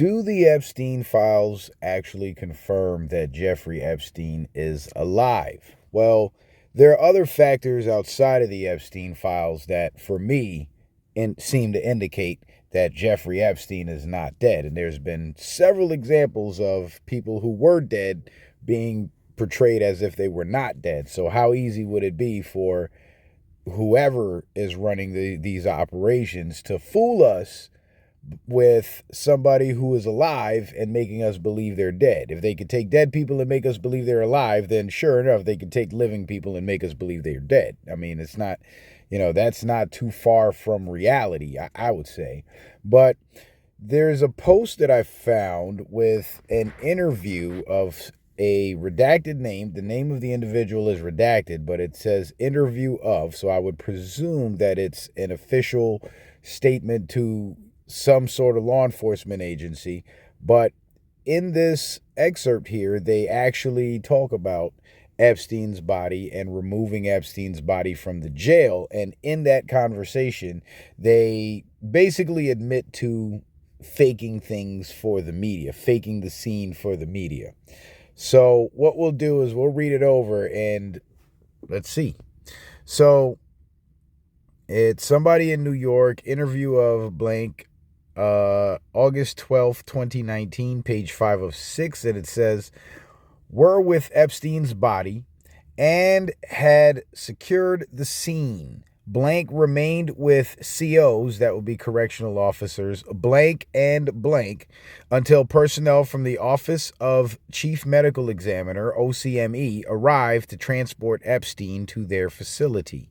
Do the Epstein files actually confirm that Jeffrey Epstein is alive? Well, there are other factors outside of the Epstein files that, for me, seem to indicate that Jeffrey Epstein is not dead. And there's been several examples of people who were dead being portrayed as if they were not dead. So, how easy would it be for whoever is running these operations to fool us with somebody who is alive and making us believe they're dead? If they could take dead people and make us believe they're alive, then sure enough, they could take living people and make us believe they're dead. I mean, it's not, that's not too far from reality, I would say. But there's a post that I found with an interview of a redacted name. The name of the individual is redacted, but it says interview of. So I would presume that it's an official statement to some sort of law enforcement agency. But in this excerpt here, they actually talk about Epstein's body and removing Epstein's body from the jail. And in that conversation, they basically admit to faking things for the media, faking the scene for the media. So what we'll do is we'll read it over and let's see. So it's somebody in New York, interview of blank, August 12th, 2019, page 5 of 6. And it says, were with Epstein's body and had secured the scene. Blank remained with COs, that would be correctional officers, blank and blank, until personnel from the Office of Chief Medical Examiner, OCME, arrived to transport Epstein to their facility.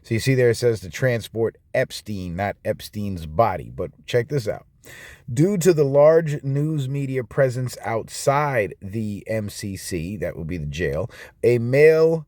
So you see there it says to transport Epstein, not Epstein's body. But check this out. Due to the large news media presence outside the MCC, that would be the jail, a male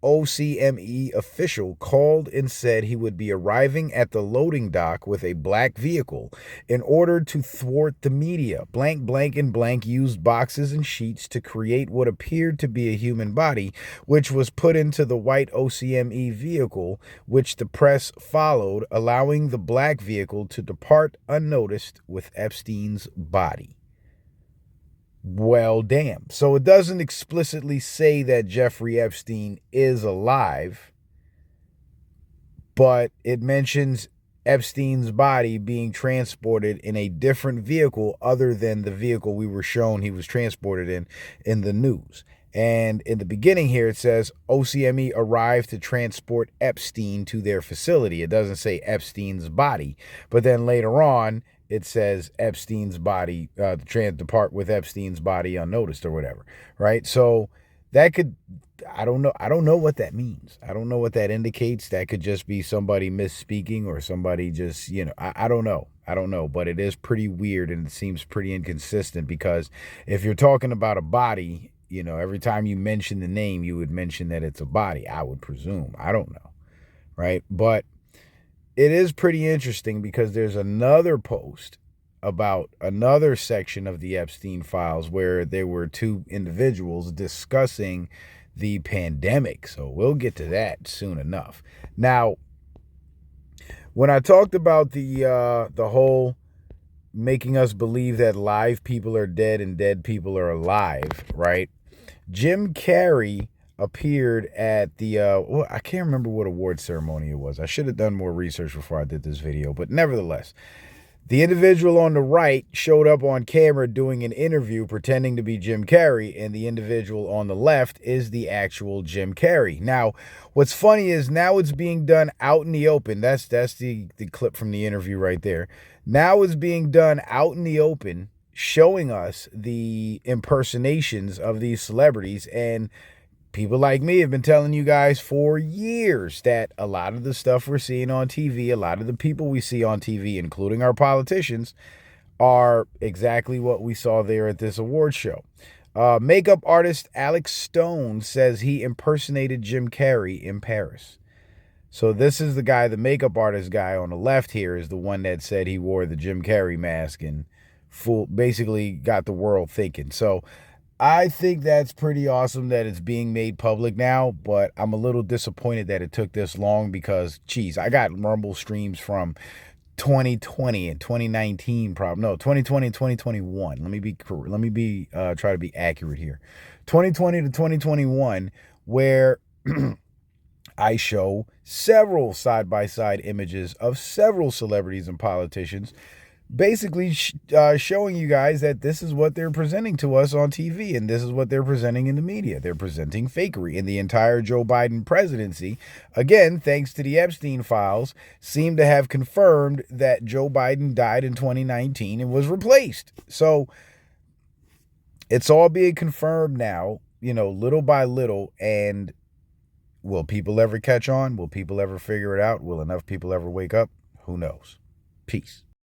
OCME official called and said he would be arriving at the loading dock with a black vehicle in order to thwart the media. Blank, blank, and blank used boxes and sheets to create what appeared to be a human body, which was put into the white OCME vehicle, which the press followed, allowing the black vehicle to depart unnoticed with Epstein's body. Well, damn. So it doesn't explicitly say that Jeffrey Epstein is alive, but it mentions Epstein's body being transported in a different vehicle other than the vehicle we were shown he was transported in the news. And in the beginning here, it says OCME arrived to transport Epstein to their facility. It doesn't say Epstein's body. But then later on, it says Epstein's body, depart with Epstein's body unnoticed or whatever, right? So that could, I don't know what that means. I don't know what that indicates. That could just be somebody misspeaking or somebody just, I don't know. I don't know, but it is pretty weird and it seems pretty inconsistent because if you're talking about a body, every time you mention the name, you would mention that it's a body, I would presume. I don't know, right? But it is pretty interesting because there's another post about another section of the Epstein files where there were two individuals discussing the pandemic. So we'll get to that soon enough. Now, when I talked about the whole making us believe that live people are dead and dead people are alive, right? Jim Carrey appeared at the, I can't remember what award ceremony it was. I should have done more research before I did this video, but nevertheless, the individual on the right showed up on camera doing an interview pretending to be Jim Carrey, and the individual on the left is the actual Jim Carrey. Now, what's funny is now it's being done out in the open. That's the clip from the interview right there. Now it's being done out in the open, showing us the impersonations of these celebrities, and people like me have been telling you guys for years that a lot of the stuff we're seeing on TV, a lot of the people we see on TV, including our politicians, are exactly what we saw there at this award show. Makeup artist Alex Stone says he impersonated Jim Carrey in Paris. So this is the guy, the makeup artist guy on the left here is the one that said he wore the Jim Carrey mask and basically got the world thinking. So I think that's pretty awesome that it's being made public now, but I'm a little disappointed that it took this long because, geez, I got Rumble streams from 2020 and 2019 problem. No, 2020 and 2021. Let me be try to be accurate here. 2020 to 2021, where I show several side-by-side images of several celebrities and politicians, basically showing you guys that this is what they're presenting to us on TV and this is what they're presenting in the media. They're presenting fakery. In the entire Joe Biden presidency, again, thanks to the Epstein files, seem to have confirmed that Joe Biden died in 2019 and was replaced. So it's all being confirmed now, little by little. And will people ever catch on? Will people ever figure it out? Will enough people ever wake up? Who knows? Peace.